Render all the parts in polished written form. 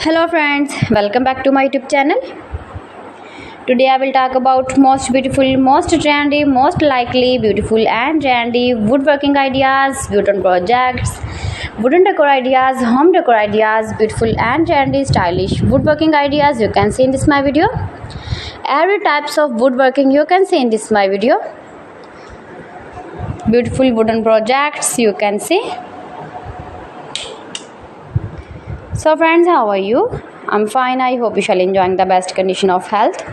Hello friends, welcome back to my YouTube channel. Today I will talk about most beautiful, most trendy, most likely beautiful and trendy woodworking ideas, wooden projects, wooden decor ideas, home decor ideas, beautiful and trendy stylish woodworking ideas you can see in this my video. Every types of woodworking you can see in this my video. Beautiful wooden projects you can see. So friends, how are you? I'm fine. I hope you shall enjoying the best condition of health.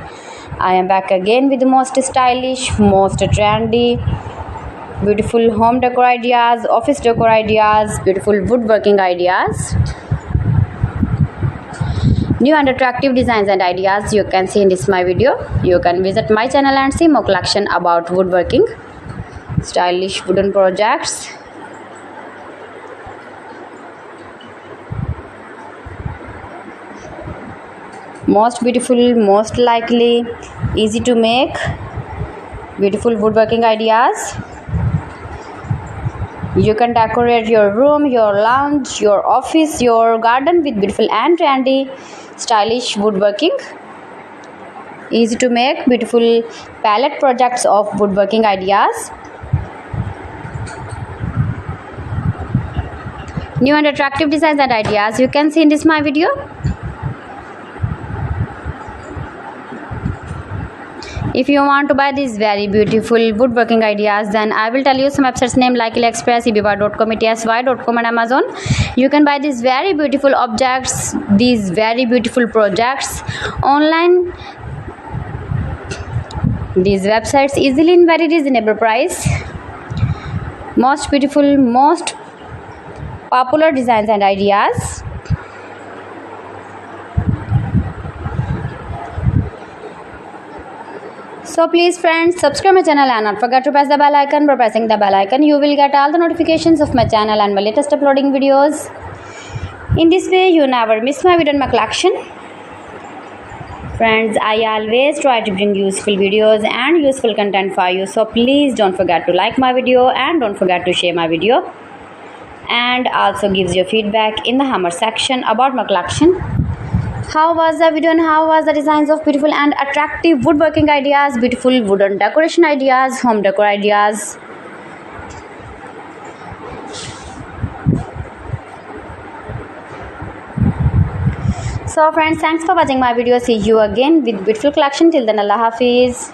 I am back again with the most stylish, most trendy, beautiful home decor ideas, office decor ideas, beautiful woodworking ideas, new and attractive designs and ideas you can see in this my video. You can visit my channel and see more collection about woodworking, stylish wooden projects. Most beautiful, most likely, easy to make, beautiful woodworking ideas. You can decorate your room, your lounge, your office, your garden with beautiful and trendy, stylish woodworking. Easy to make, beautiful palette projects of woodworking ideas. New and attractive designs and ideas you can see in this my video. If you want to buy these very beautiful woodworking ideas, then I will tell you some websites name like AliExpress, eBay.com, ETSY.com and Amazon. You can buy these very beautiful objects, these very beautiful projects online. These websites easily in very reasonable price. Most beautiful, most popular designs and ideas. So please friends, subscribe my channel and not forget to press the bell icon. By pressing the bell icon you will get all the notifications of my channel and my latest uploading videos. In this way you never miss my video in my collection. Friends, I always try to bring useful videos and useful content for you. So please don't forget to like my video and don't forget to share my video. And also gives your feedback in the hammer section about my collection. How was the video and how was the designs of beautiful and attractive woodworking ideas, beautiful wooden decoration ideas, home decor ideas. So friends, thanks for watching my video. See you again with beautiful collection. Till then, Allah Hafiz.